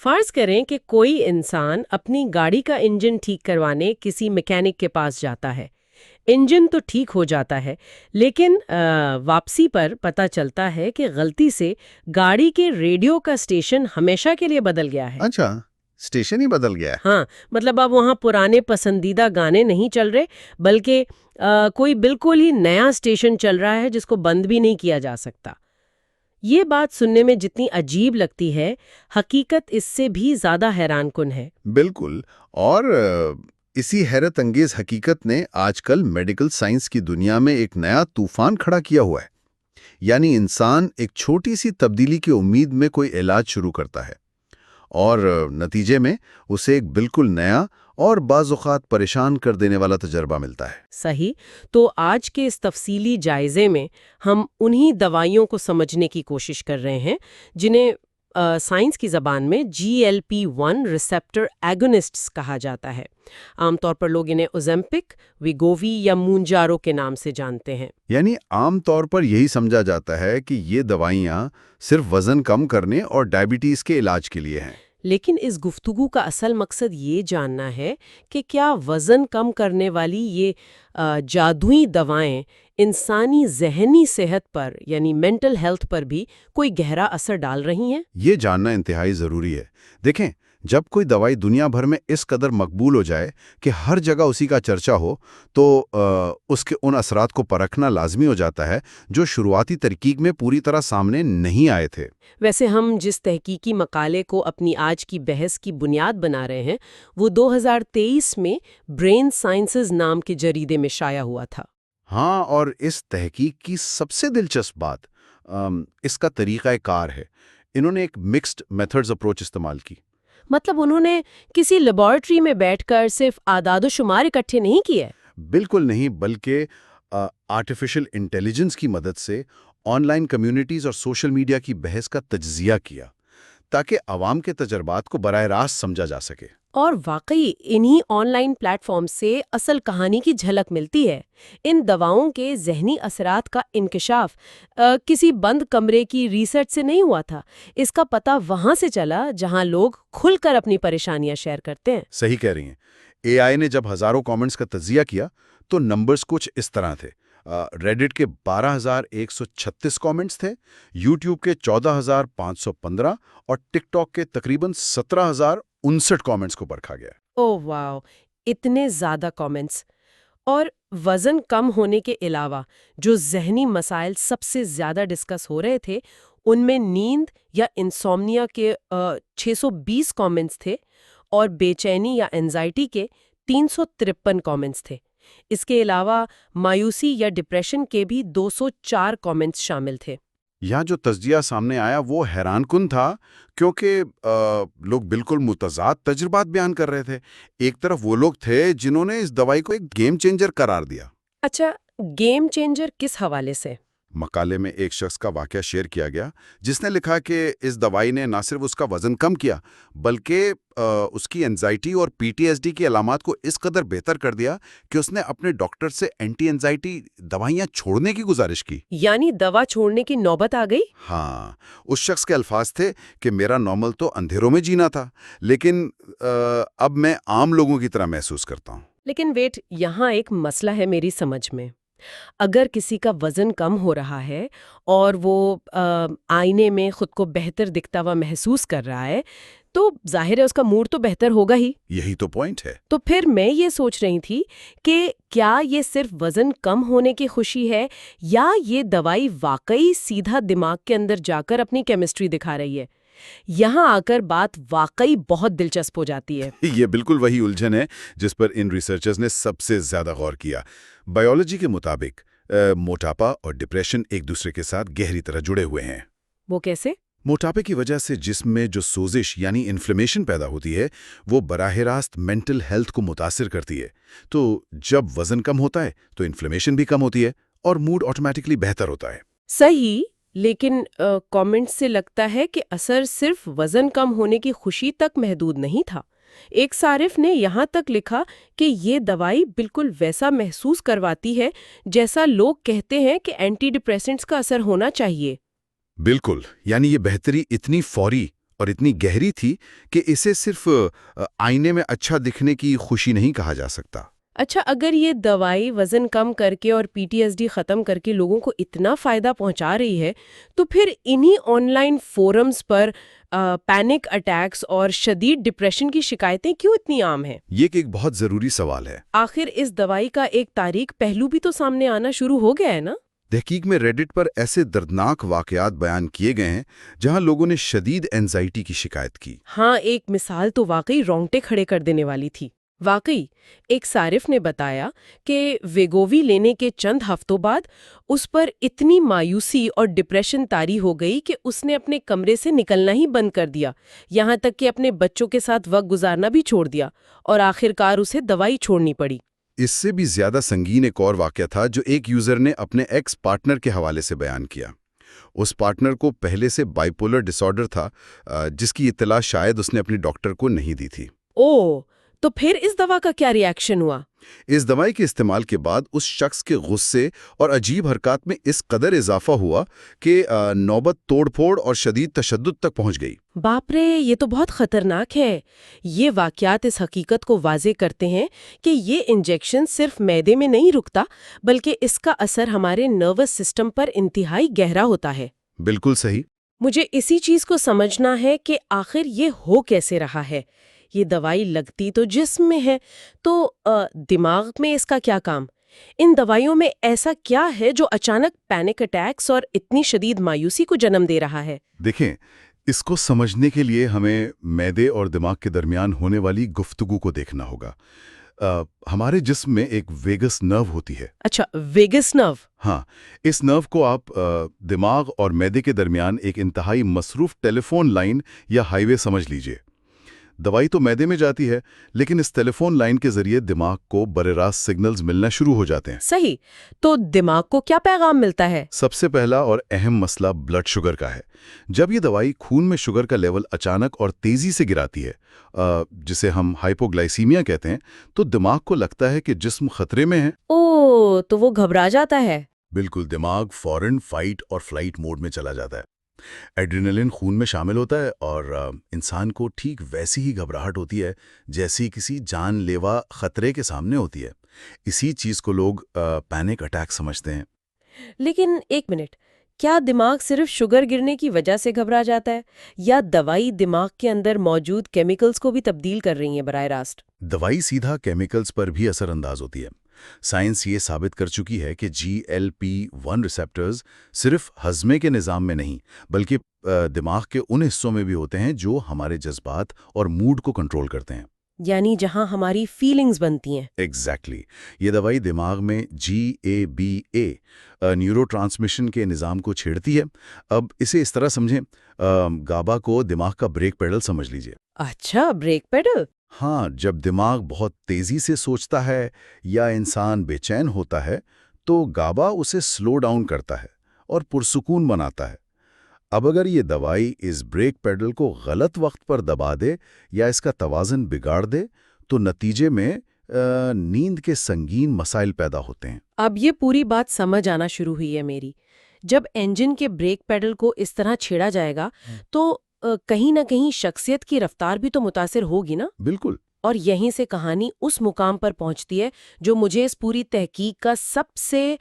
فرض کریں کہ کوئی انسان اپنی گاڑی کا انجن ٹھیک کروانے کسی میکینک کے پاس جاتا ہے۔ انجن تو ٹھیک ہو جاتا ہے، لیکن واپسی پر پتہ چلتا ہے کہ غلطی سے گاڑی کے ریڈیو کا اسٹیشن ہمیشہ کے لیے بدل گیا ہے۔ اچھا، اسٹیشن ہی بدل گیا ہے۔ ہاں، مطلب اب وہاں پرانے پسندیدہ گانے نہیں چل رہے، بلکہ کوئی بالکل ہی نیا اسٹیشن چل رہا ہے جس کو بند بھی نہیں کیا جا سکتا۔ یہ بات سننے میں جتنی عجیب لگتی ہے، حقیقت اس سے بھی زیادہ حیران کن ہے۔ بالکل، اور اسی حیرت انگیز حقیقت نے آج کل میڈیکل سائنس کی دنیا میں ایک نیا طوفان کھڑا کیا ہوا ہے۔ یعنی انسان ایک چھوٹی سی تبدیلی کی امید میں کوئی علاج شروع کرتا ہے، اور نتیجے میں اسے ایک بالکل نیا اور بعض اوقات پریشان کر دینے والا تجربہ ملتا ہے۔ صحیح، تو آج کے اس تفصیلی جائزے میں ہم انہی دوائیوں کو سمجھنے کی کوشش کر رہے ہیں جنہیں سائنس کی زبان میں GLP-1 ریسپٹر ایگونسٹس کہا جاتا ہے۔ عام طور پر لوگ انہیں اوزیمپک، ویگووی یا مونجارو کے نام سے جانتے ہیں۔ یعنی عام طور پر یہی سمجھا جاتا ہے کہ یہ دوائیاں صرف وزن کم کرنے اور ڈائبٹیز کے علاج کے لیے ہیں۔ لیکن اس گفتگو کا اصل مقصد یہ جاننا ہے کہ کیا وزن کم کرنے والی یہ جادوئی دوائیں انسانی ذہنی صحت پر یعنی مینٹل ہیلتھ پر بھی کوئی گہرا اثر ڈال رہی ہیں؟ یہ جاننا انتہائی ضروری ہے۔ دیکھیں، جب کوئی دوائی دنیا بھر میں اس قدر مقبول ہو جائے کہ ہر جگہ اسی کا چرچا ہو، تو اس کے ان اثرات کو پرکھنا لازمی ہو جاتا ہے جو شروعاتی تحقیق میں پوری طرح سامنے نہیں آئے تھے۔ ویسے ہم جس تحقیقی مقالے کو اپنی آج کی بحث کی بنیاد بنا رہے ہیں، وہ 2023 میں برین سائنسز نام کے جریدے میں شائع ہوا تھا۔ ہاں، اور اس تحقیق کی سب سے دلچسپ بات اس کا طریقہ کار ہے۔ انہوں نے ایک مکسڈ میتھڈز اپروچ استعمال کی۔ مطلب انہوں نے کسی لیبارٹری میں بیٹھ کر صرف اعداد و شمار اکٹھے نہیں کیے؟ بالکل نہیں، بلکہ آرٹیفیشل انٹیلیجنس کی مدد سے آن لائن کمیونٹیز اور سوشل میڈیا کی بحث کا تجزیہ کیا تاکہ عوام کے تجربات کو براہ راست سمجھا جا سکے۔ اور واقعی انہی آن لائن پلیٹ فارم سے اصل کہانی کی جھلک ملتی ہے۔ ان دواؤں کے ذہنی اثرات کا انکشاف کسی بند کمرے کی ریسرچ سے نہیں ہوا تھا۔ اس کا پتہ وہاں سے چلا جہاں لوگ کھل کر اپنی پریشانیاں شیئر کرتے ہیں۔ صحیح کہہ رہی ہیں۔ اے آئی نے جب ہزاروں کامنٹس کا تجزیہ کیا تو نمبرز کچھ اس طرح تھے۔ ریڈٹ کے 12,136 کامنٹس تھے، یوٹیوب کے 14,515 اور ٹک ٹاک کے تقریباً 17,059 کامنٹس کو پرکھا گیا۔ اوہ واو، اتنے زیادہ کامنٹس! اور وزن کم ہونے کے علاوہ جو ذہنی مسائل سب سے زیادہ ڈسکس ہو رہے تھے، ان میں نیند یا انسومنیا کے 620 کامنٹس تھے اور بے چینی یا انزائٹی کے 353 کامنٹس تھے۔ اس کے علاوہ مایوسی یا ڈپریشن کے بھی 204 کامنٹس شامل تھے۔ یہاں جو تجزیہ سامنے آیا وہ حیران کن تھا، کیونکہ لوگ بالکل متضاد تجربات بیان کر رہے تھے۔ ایک طرف وہ لوگ تھے جنہوں نے اس دوائی کو ایک گیم چینجر قرار دیا۔ اچھا، گیم چینجر کس حوالے سے؟ مقالے میں ایک شخص کا واقعہ شیئر کیا گیا جس نے لکھا کہ اس دوائی نے نہ صرف اس کا وزن کم کیا بلکہ اس کی انزائٹی اور PTSD کی علامات کو اس قدر بہتر کر دیا کہ اس نے اپنے ڈاکٹر سے اینٹی انزائٹی دوائیاں چھوڑنے کی گزارش کی۔ یعنی دوا چھوڑنے کی نوبت آ گئی؟ ہاں، اس شخص کے الفاظ تھے کہ میرا نارمل تو اندھیروں میں جینا تھا، لیکن اب میں عام لوگوں کی طرح محسوس کرتا ہوں۔ لیکن ویٹ، یہاں ایک مسئلہ ہے میری سمجھ میں۔ اگر کسی کا وزن کم ہو رہا ہے اور وہ آئینے میں خود کو بہتر دکھتا ہوا محسوس کر رہا ہے تو ظاہر ہے اس کا موڈ تو بہتر ہوگا ہی۔ یہی تو پوائنٹ ہے۔ تو پھر میں یہ سوچ رہی تھی کہ کیا یہ صرف وزن کم ہونے کی خوشی ہے یا یہ دوائی واقعی سیدھا دماغ کے اندر جا کر اپنی کیمسٹری دکھا رہی ہے؟ یہاں آ کر بات واقعی بہت دلچسپ ہو جاتی ہے۔ یہ بالکل وہی الجھن ہے جس پر ان ریسرچرز نے سب سے زیادہ غور کیا۔ بائیولوجی کے مطابق موٹاپا اور ڈپریشن ایک دوسرے کے ساتھ گہری طرح جڑے ہوئے ہیں۔ وہ کیسے؟ موٹاپے کی وجہ سے جسم میں جو سوزش یعنی انفلیمیشن پیدا ہوتی ہے وہ براہ راست مینٹل ہیلتھ کو متاثر کرتی ہے۔ تو جب وزن کم ہوتا ہے تو انفلیمیشن بھی کم ہوتی ہے اور موڈ آٹومیٹکلی بہتر ہوتا ہے۔ صحیح، لیکن کامنٹ سے لگتا ہے کہ اثر صرف وزن کم ہونے کی خوشی تک محدود نہیں تھا۔ ایک صارف نے یہاں تک لکھا کہ یہ دوائی بالکل ویسا محسوس کرواتی ہے جیسا لوگ کہتے ہیں کہ اینٹی ڈپریسنٹس کا اثر ہونا چاہیے۔ بالکل، یعنی یہ بہتری اتنی فوری اور اتنی گہری تھی کہ اسے صرف آئینے میں اچھا دکھنے کی خوشی نہیں کہا جا سکتا۔ اچھا، اگر یہ دوائی وزن کم کر کے اور PTSD ختم کر کے لوگوں کو اتنا فائدہ پہنچا رہی ہے تو پھر انہی on line forums per panic attacks اور شدید ڈپریشن کی شکایتیں کیوں اتنی عام ہیں؟ یہ ایک بہت ضروری سوال ہے۔ آخر اس دوائی کا ایک تاریخ پہلو بھی تو سامنے آنا شروع ہو گیا ہے نا؟ تحقیق میں ریڈٹ پر ایسے دردناک واقعات بیان کیے گئے ہیں جہاں لوگوں نے شدید اینزائٹی کی شکایت کی۔ ہاں، ایک مثال تو واقعی رونگٹے کھڑے کر دینے والی تھی۔ واقعی ایک صارف نے بتایا کہ ویگووی لینے کے چند ہفتوں بعد اس پر اتنی مایوسی اور ڈپریشن طاری ہو گئی کہ اس نے اپنے کمرے سے نکلنا ہی بند کر دیا، یہاں تک کہ اپنے بچوں کے ساتھ وقت گزارنا بھی چھوڑ دیا، اور آخرکار اسے دوائی چھوڑنی پڑی۔ اس سے بھی زیادہ سنگین ایک اور واقعہ تھا جو ایک یوزر نے اپنے ایکس پارٹنر کے حوالے سے بیان کیا۔ اس پارٹنر کو پہلے سے بائیپولر ڈس آرڈر تھا، جس کی اطلاع شاید اس نے اپنی ڈاکٹر کو نہیں دی تھی۔ اوہ، تو پھر اس دوا کا کیا ری ایکشن ہوا؟ اس دوائی کے استعمال کے بعد اس شخص کے غصے اور عجیب حرکات میں اس قدر اضافہ ہوا کہ نوبت توڑ پھوڑ اور شدید تشدد تک پہنچ گئی۔ باپ رے، یہ تو بہت خطرناک ہے۔ یہ واقعات اس حقیقت کو واضح کرتے ہیں کہ یہ انجیکشن صرف معدے میں نہیں رکتا، بلکہ اس کا اثر ہمارے نروس سسٹم پر انتہائی گہرا ہوتا ہے۔ بالکل صحیح۔ مجھے اسی چیز کو سمجھنا ہے کہ آخر یہ ہو کیسے رہا ہے۔ یہ دوائی لگتی تو جسم میں ہے، تو دماغ میں اس کا کیا کام؟ ان دوائیوں میں ایسا کیا ہے جو اچانک پینک اٹیکس اور اتنی شدید مایوسی کو جنم دے رہا ہے؟ دیکھیں، اس کو سمجھنے کے لیے ہمیں معدے اور دماغ کے درمیان ہونے والی گفتگو کو دیکھنا ہوگا۔ ہمارے جسم میں ایک ویگس نرو ہوتی ہے۔ اچھا، ویگس نرو؟ ہاں، اس نرو کو آپ دماغ اور معدے کے درمیان ایک انتہائی مصروف ٹیلی فون لائن یا ہائی وے سمجھ لیجئے۔ دوائی تو معدے میں جاتی ہے، لیکن اس ٹیلی فون لائن کے ذریعے دماغ کو براہ راست سگنلز ملنا شروع ہو جاتے ہیں۔ صحیح، تو دماغ کو کیا پیغام ملتا ہے؟ سب سے پہلا اور اہم مسئلہ بلڈ شوگر کا ہے۔ جب یہ دوائی خون میں شوگر کا لیول اچانک اور تیزی سے گراتی ہے، جسے ہم ہائپوگلائسیمیا کہتے ہیں، تو دماغ کو لگتا ہے کہ جسم خطرے میں ہے۔ اوہ، تو وہ گھبرا جاتا ہے۔ بالکل، دماغ فوراً فائٹ اور فلائٹ موڈ میں چلا جاتا ہے۔ ایڈرینلن خون میں شامل ہوتا ہے اور انسان کو ٹھیک ویسی ہی گھبراہٹ ہوتی ہے جیسی کسی جان لیوا خطرے کے سامنے ہوتی ہے۔ اسی چیز کو لوگ پینک اٹیک سمجھتے ہیں۔ لیکن ایک منٹ، کیا دماغ صرف شوگر گرنے کی وجہ سے گھبرا جاتا ہے، یا دوائی دماغ کے اندر موجود کیمیکلز کو بھی تبدیل کر رہی ہیں براہ راست؟ دوائی سیدھا کیمیکلز پر بھی اثر انداز ہوتی ہے۔ سائنس یہ ثابت کر چکی ہے کہ GLP-1 ریسپٹرز صرف ہضمے کے نظام میں نہیں، بلکہ دماغ کے ان حصوں میں بھی ہوتے ہیں جو ہمارے جذبات اور موڈ کو کنٹرول کرتے ہیں۔ یعنی جہاں ہماری فیلنگز بنتی ہیں۔ ایگزیکٹلی۔ یہ دوائی دماغ میں GABA نیورو ٹرانسمیشن کے نظام کو چھیڑتی ہے۔ اب اسے اس طرح سمجھیں، گابا کو دماغ کا بریک پیڈل سمجھ لیجئے۔ اچھا، بریک پیڈل؟ ہاں، جب دماغ بہت تیزی سے سوچتا ہے یا انسان بے چین ہوتا ہے تو گابا اسے سلو ڈاؤن کرتا ہے اور پرسکون بناتا ہے۔ اب اگر یہ دوائی اس بریک پیڈل کو غلط وقت پر دبا دے یا اس کا توازن بگاڑ دے تو نتیجے میں نیند کے سنگین مسائل پیدا ہوتے ہیں۔ اب یہ پوری بات سمجھ آنا شروع ہوئی ہے میری۔ جب انجن کے بریک پیڈل کو اس طرح چھیڑا جائے گا تو کہیں نہ کہیں شخصیت کی رفتار بھی تو متاثر ہوگی نا؟ بالکل۔ اور یہیں سے کہانی اس مقام پر پہنچتی ہے جو مجھے اس پوری تحقیق کا سب سے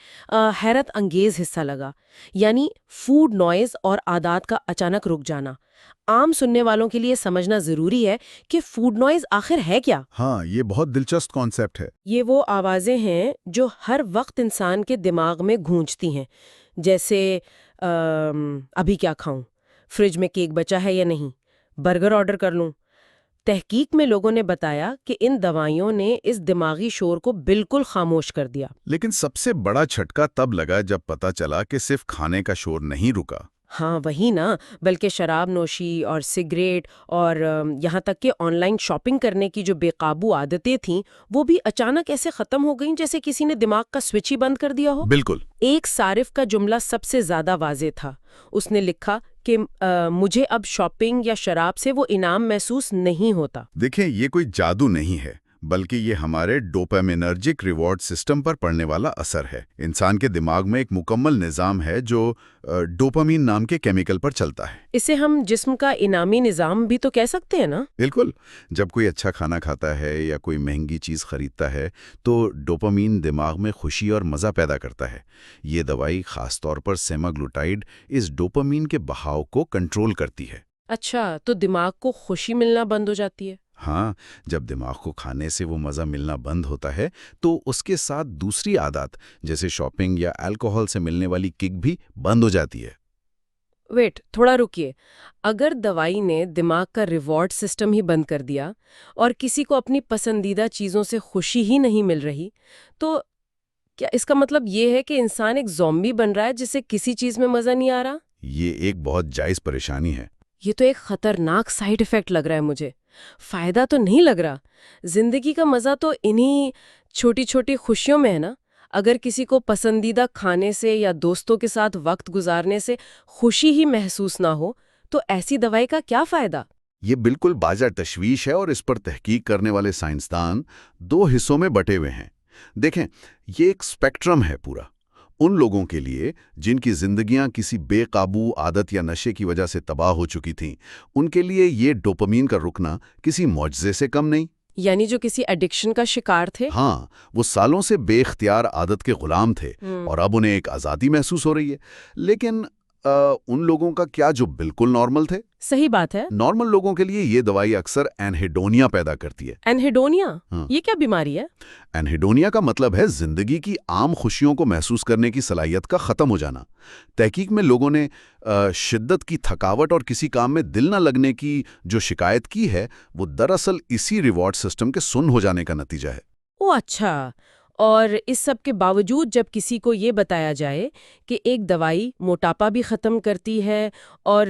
حیرت انگیز حصہ لگا، یعنی فوڈ نوائز اور عادات کا اچانک رک جانا۔ عام سننے والوں کے لیے سمجھنا ضروری ہے کہ فوڈ نوائز آخر ہے کیا؟ ہاں، یہ بہت دلچسپ کانسیپٹ ہے۔ یہ وہ آوازیں ہیں جو ہر وقت انسان کے دماغ میں گونجتی ہیں، جیسے ابھی کیا کھاؤں، فریج میں کیک بچا ہے یا نہیں، برگر آرڈر کر لوں۔ تحقیق میں لوگوں نے بتایا کہ ان دوائیوں نے اس دماغی شور کو بالکل خاموش کر دیا۔ لیکن سب سے بڑا جھٹکا تب لگا جب پتہ چلا کہ صرف کھانے کا شور نہیں رکا۔ ہاں وہی نا، بلکہ شراب نوشی اور سگریٹ اور یہاں تک کہ آن لائن شاپنگ کرنے کی جو بے قابو عادتیں تھیں وہ بھی اچانک ایسے ختم ہو گئیں جیسے کسی نے دماغ کا سوئچ ہی بند کر دیا ہو۔ بالکل۔ ایک صارف کا جملہ سب سے زیادہ واضح تھا۔ اس نے لکھا کہ مجھے اب شاپنگ یا شراب سے وہ انعام محسوس نہیں ہوتا۔ دیکھیں، یہ کوئی جادو نہیں ہے، بلکہ یہ ہمارے ڈوپامینرجک ریوارڈ سسٹم پر پڑنے والا اثر ہے۔ انسان کے دماغ میں ایک مکمل نظام ہے جو ڈوپامین نام کے کیمیکل پر چلتا ہے۔ اسے ہم جسم کا انعامی نظام بھی تو کہہ سکتے ہیں نا؟ بالکل، جب کوئی اچھا کھانا کھاتا ہے یا کوئی مہنگی چیز خریدتا ہے تو ڈوپامین دماغ میں خوشی اور مزہ پیدا کرتا ہے۔ یہ دوائی خاص طور پر سیماگلوٹائڈ اس ڈوپامین کے بہاؤ کو کنٹرول کرتی ہے۔ اچھا، تو دماغ کو خوشی ملنا بند ہو جاتی ہے؟ ہاں، جب دماغ کو کھانے سے وہ مزہ ملنا بند ہوتا ہے تو اس کے ساتھ دوسری عادات جیسے شاپنگ یا الکوہول سے ملنے والی کک بھی بند ہو جاتی ہے۔ ویٹ، تھوڑا رکیے۔ اگر دوائی نے دماغ کا ریوارڈ سسٹم ہی بند کر دیا اور کسی کو اپنی پسندیدہ چیزوں سے خوشی ہی نہیں مل رہی، تو کیا اس کا مطلب یہ ہے کہ انسان ایک زومبی بن رہا ہے جسے کسی چیز میں مزہ نہیں آ رہا؟ یہ ایک بہت جائز پریشانی ہے۔ یہ تو ایک خطرناک سائیڈ ایفیکٹ لگ رہا ہے مجھے۔ فائدہ تو نہیں لگ رہا۔ زندگی کا مزہ تو انہی چھوٹی چھوٹی خوشیوں میں ہے نا۔ اگر کسی کو پسندیدہ کھانے سے یا دوستوں کے ساتھ وقت گزارنے سے خوشی ہی محسوس نہ ہو تو ایسی دوائی کا کیا فائدہ؟ یہ بالکل باجہ تشویش ہے اور اس پر تحقیق کرنے والے سائنسدان دو حصوں میں بٹے ہوئے ہیں۔ دیکھیں، یہ ایک اسپیکٹرم ہے پورا۔ ان لوگوں کے لیے جن کی زندگیاں کسی بے قابو عادت یا نشے کی وجہ سے تباہ ہو چکی تھیں، ان کے لیے یہ ڈوپامین کا رکنا کسی معجزے سے کم نہیں۔ یعنی جو کسی ایڈکشن کا شکار تھے؟ ہاں، وہ سالوں سے بے اختیار عادت کے غلام تھے اور اب انہیں ایک آزادی محسوس ہو رہی ہے۔ لیکن ان لوگوں کا کیا جو بالکل نارمل تھے؟ صحیح بات ہے۔ نارمل لوگوں کے لیے یہ دوائی اکثر اینہیڈونیا پیدا کرتی ہے۔ اینہیڈونیا؟ ہاں۔ یہ کیا بیماری ہے؟ اینہیڈونیا کا مطلب ہے زندگی کی عام خوشیوں کو محسوس کرنے کی صلاحیت کا ختم ہو جانا۔ تحقیق میں لوگوں نے شدت کی تھکاوٹ اور کسی کام میں دل نہ لگنے کی جو شکایت کی ہے، وہ دراصل اسی ریوارڈ سسٹم کے سن ہو جانے کا نتیجہ ہے۔ او اچھا، اور اس سب کے باوجود جب کسی کو یہ بتایا جائے کہ ایک دوائی موٹاپا بھی ختم کرتی ہے اور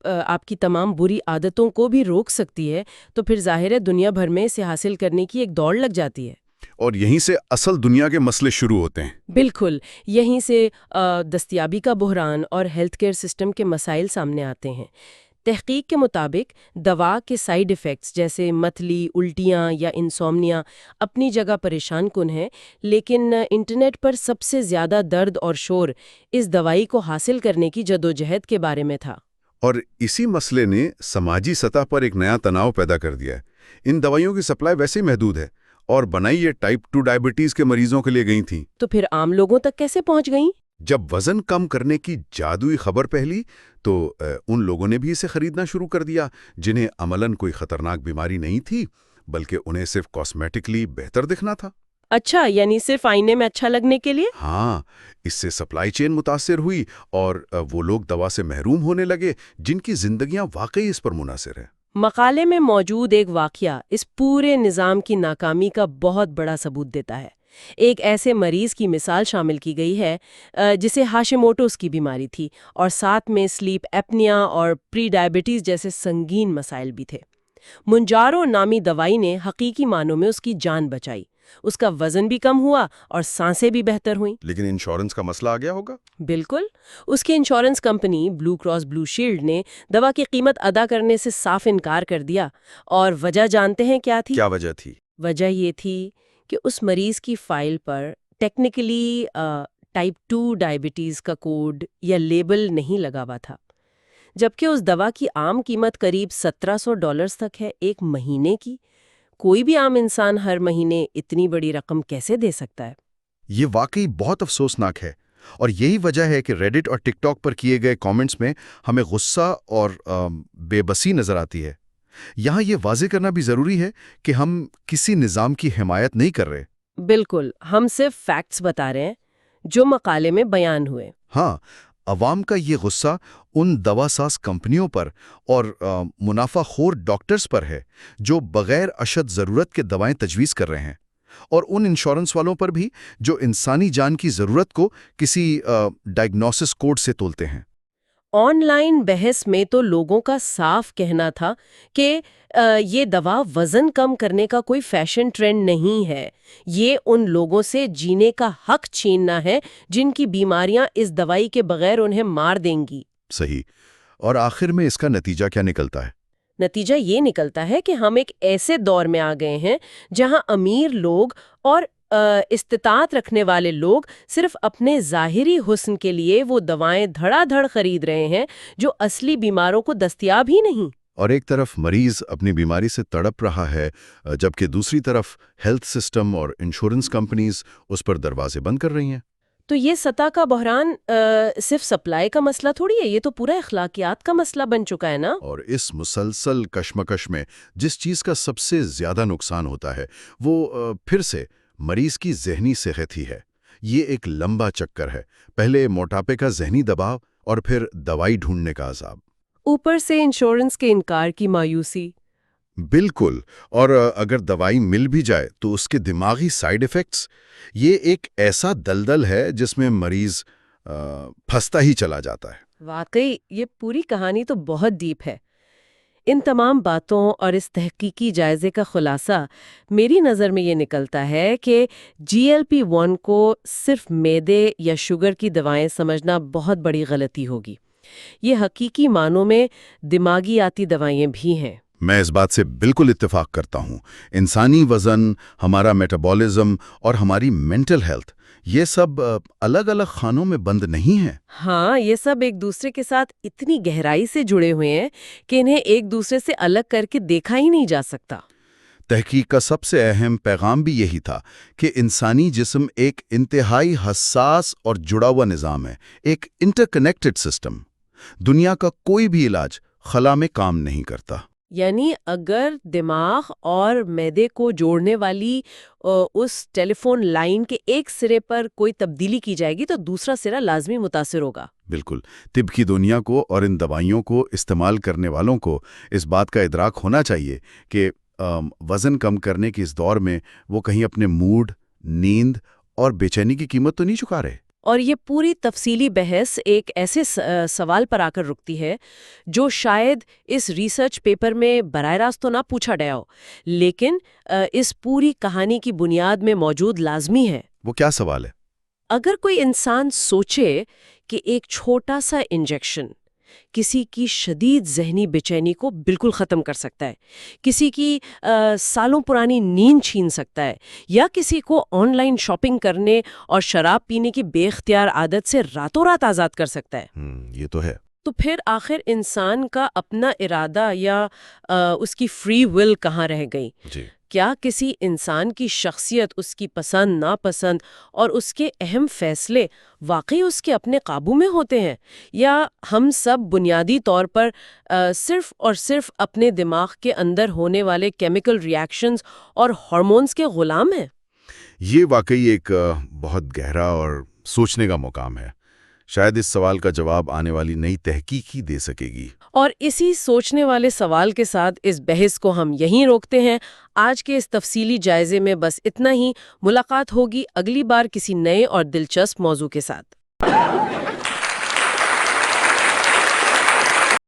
آپ کی تمام بری عادتوں کو بھی روک سکتی ہے، تو پھر ظاہر ہے دنیا بھر میں اسے حاصل کرنے کی ایک دوڑ لگ جاتی ہے۔ اور یہیں سے اصل دنیا کے مسئلے شروع ہوتے ہیں۔ بالکل، یہیں سے دستیابی کا بحران اور ہیلتھ کیئر سسٹم کے مسائل سامنے آتے ہیں۔ تحقیق کے مطابق دوا کے سائیڈ ایفیکٹس جیسے متلی، الٹیاں یا انسومنیا اپنی جگہ پریشان کن ہیں، لیکن انٹرنیٹ پر سب سے زیادہ درد اور شور اس دوائی کو حاصل کرنے کی جدوجہد کے بارے میں تھا۔ اور اسی مسئلے نے سماجی سطح پر ایک نیا تناؤ پیدا کر دیا ہے۔ ان دوائیوں کی سپلائی ویسے ہی محدود ہے اور بنائی یہ ٹائپ 2 ڈائبٹیز کے مریضوں کے لیے گئی تھیں۔ تو پھر عام لوگوں تک کیسے پہنچ گئیں؟ جب وزن کم کرنے کی جادوئی خبر پھیلی تو ان لوگوں نے بھی اسے خریدنا شروع کر دیا جنہیں عملاً کوئی خطرناک بیماری نہیں تھی، بلکہ انہیں صرف کاسمیٹکلی بہتر دکھنا تھا۔ اچھا، یعنی صرف آئینے میں اچھا لگنے کے لیے؟ ہاں، اس سے سپلائی چین متاثر ہوئی اور وہ لوگ دوا سے محروم ہونے لگے جن کی زندگیاں واقعی اس پر منحصر ہیں۔ مقالے میں موجود ایک واقعہ اس پورے نظام کی ناکامی کا بہت بڑا ثبوت دیتا ہے۔ ایک ایسے مریض کی مثال شامل کی گئی ہے جسے ہاشیموٹوز کی بیماری تھی اور ساتھ میں سلیپ ایپنیا اور پری ڈائبٹیز جیسے سنگین مسائل بھی تھے۔ منجارو نامی دوائی نے حقیقی معنوں میں اس کی جان بچائی، اس کا وزن بھی کم ہوا اور سانسیں بھی بہتر ہوئیں۔ لیکن انشورنس کا مسئلہ آ گیا ہوگا؟ بالکل، اس کی انشورنس کمپنی بلو کراس بلو شیلڈ نے دوا کی قیمت ادا کرنے سے صاف انکار کر دیا، اور وجہ جانتے ہیں کیا تھی؟ کیا وجہ تھی؟ وجہ یہ تھی کہ اس مریض کی فائل پر ٹیکنیکلی ٹائپ 2 ڈائبٹیز کا کوڈ یا لیبل نہیں لگا ہوا تھا، جبکہ اس دوا کی عام قیمت قریب $1700 تک ہے ایک مہینے کی۔ کوئی بھی عام انسان ہر مہینے اتنی بڑی رقم کیسے دے سکتا ہے؟ یہ واقعی بہت افسوسناک ہے، اور یہی وجہ ہے کہ ریڈٹ اور ٹک ٹاک پر کیے گئے کامنٹس میں ہمیں غصہ اور بے بسی نظر آتی ہے۔ یہاں یہ واضح کرنا بھی ضروری ہے کہ ہم کسی نظام کی حمایت نہیں کر رہے۔ بالکل، ہم صرف فیکٹس بتا رہے ہیں جو مقالے میں بیان ہوئے۔ ہاں، عوام کا یہ غصہ ان دوا ساز کمپنیوں پر اور منافع خور ڈاکٹرز پر ہے جو بغیر اشد ضرورت کے دوائیں تجویز کر رہے ہیں، اور ان انشورنس والوں پر بھی جو انسانی جان کی ضرورت کو کسی ڈائگنوسس کوڈ سے تولتے ہیں۔ آن لائن بحث میں تو لوگوں کا صاف کہنا تھا کہ یہ دوا وزن کم کرنے کا کوئی فیشن ٹرینڈ نہیں ہے، یہ ان لوگوں سے جینے کا حق چھیننا ہے جن کی بیماریاں اس دوائی کے بغیر انہیں مار دیں گی۔ صحیح، اور آخر میں اس کا نتیجہ کیا نکلتا ہے؟ نتیجہ یہ نکلتا ہے کہ ہم ایک ایسے دور میں آ گئے ہیں جہاں امیر لوگ اور استطاعت رکھنے والے لوگ صرف اپنے ظاہری حسن کے لیے وہ دوائیں دھڑا دھڑ خرید رہے ہیں جو اصلی بیماروں کو دستیاب ہی نہیں۔ اور ایک طرف مریض اپنی بیماری سے تڑپ رہا ہے، جبکہ دوسری طرف ہیلتھ سسٹم اور انشورنس کمپنیز اس پر دروازے بند کر رہی ہیں۔ تو یہ سطح کا بحران صرف سپلائی کا مسئلہ تھوڑی ہے، یہ تو پورا اخلاقیات کا مسئلہ بن چکا ہے نا۔ اور اس مسلسل کشمکش میں جس چیز کا سب سے زیادہ نقصان ہوتا ہے وہ پھر سے مریض کی ذہنی صحت ہی ہے۔ یہ ایک لمبا چکر ہے، پہلے موٹاپے کا ذہنی دباؤ اور پھر دوائی ڈھونڈنے کا عذاب، اوپر سے انشورنس کے انکار کی مایوسی۔ بالکل۔ اور اگر دوائی مل بھی جائے تو اس کے دماغی سائیڈ ایفیکٹس، یہ ایک ایسا دلدل ہے جس میں مریض پھنستا ہی چلا جاتا ہے۔ واقعی یہ پوری کہانی تو بہت ڈیپ ہے۔ ان تمام باتوں اور اس تحقیقی جائزے کا خلاصہ میری نظر میں یہ نکلتا ہے کہ GLP-1 کو صرف معدے یا شوگر کی دوائیں سمجھنا بہت بڑی غلطی ہوگی۔ یہ حقیقی معنوں میں دماغیاتی دوائیں بھی ہیں۔ میں اس بات سے بالکل اتفاق کرتا ہوں۔ انسانی وزن، ہمارا میٹابولزم اور ہماری مینٹل ہیلتھ، یہ سب الگ الگ خانوں میں بند نہیں ہیں۔ ہاں، یہ سب ایک دوسرے کے ساتھ اتنی گہرائی سے جڑے ہوئے ہیں کہ انہیں ایک دوسرے سے الگ کر کے دیکھا ہی نہیں جا سکتا۔ تحقیق کا سب سے اہم پیغام بھی یہی تھا کہ انسانی جسم ایک انتہائی حساس اور جڑا ہوا نظام ہے، ایک انٹر کنیکٹڈ سسٹم۔ دنیا کا کوئی بھی علاج خلا میں کام نہیں کرتا۔ یعنی اگر دماغ اور معدے کو جوڑنے والی اس ٹیلی فون لائن کے ایک سرے پر کوئی تبدیلی کی جائے گی تو دوسرا سرا لازمی متاثر ہوگا۔ بالکل۔ طب کی دنیا کو اور ان دوائیوں کو استعمال کرنے والوں کو اس بات کا ادراک ہونا چاہیے کہ وزن کم کرنے کے اس دور میں وہ کہیں اپنے موڈ، نیند اور بے چینی کی قیمت تو نہیں چکا رہے۔ اور یہ پوری تفصیلی بحث ایک ایسے سوال پر آ کر رکتی ہے جو شاید اس ریسرچ پیپر میں براہ راست تو نہ پوچھا گیا ہو، لیکن اس پوری کہانی کی بنیاد میں موجود لازمی ہے۔ وہ کیا سوال ہے؟ اگر کوئی انسان سوچے کہ ایک چھوٹا سا انجیکشن کسی کی شدید ذہنی بے چینی کو بالکل ختم کر سکتا ہے، کسی کی سالوں پرانی نیند چھین سکتا ہے، یا کسی کو آن لائن شاپنگ کرنے اور شراب پینے کی بے اختیار عادت سے راتوں رات آزاد کر سکتا ہے، یہ تو ہے۔ تو پھر آخر انسان کا اپنا ارادہ یا اس کی فری ول کہاں رہ گئی؟ جی۔ کیا کسی انسان کی شخصیت، اس کی پسند ناپسند اور اس کے اہم فیصلے واقعی اس کے اپنے قابو میں ہوتے ہیں، یا ہم سب بنیادی طور پر صرف اور صرف اپنے دماغ کے اندر ہونے والے کیمیکل ریاکشنز اور ہارمونز کے غلام ہیں؟ یہ واقعی ایک بہت گہرا اور سوچنے کا مقام ہے۔ شاید اس سوال کا جواب آنے والی نئی تحقیق ہی دے سکے گی۔ اور اسی سوچنے والے سوال کے ساتھ اس بحث کو ہم یہیں روکتے ہیں۔ آج کے اس تفصیلی جائزے میں بس اتنا ہی۔ ملاقات ہوگی اگلی بار کسی نئے اور دلچسپ موضوع کے ساتھ۔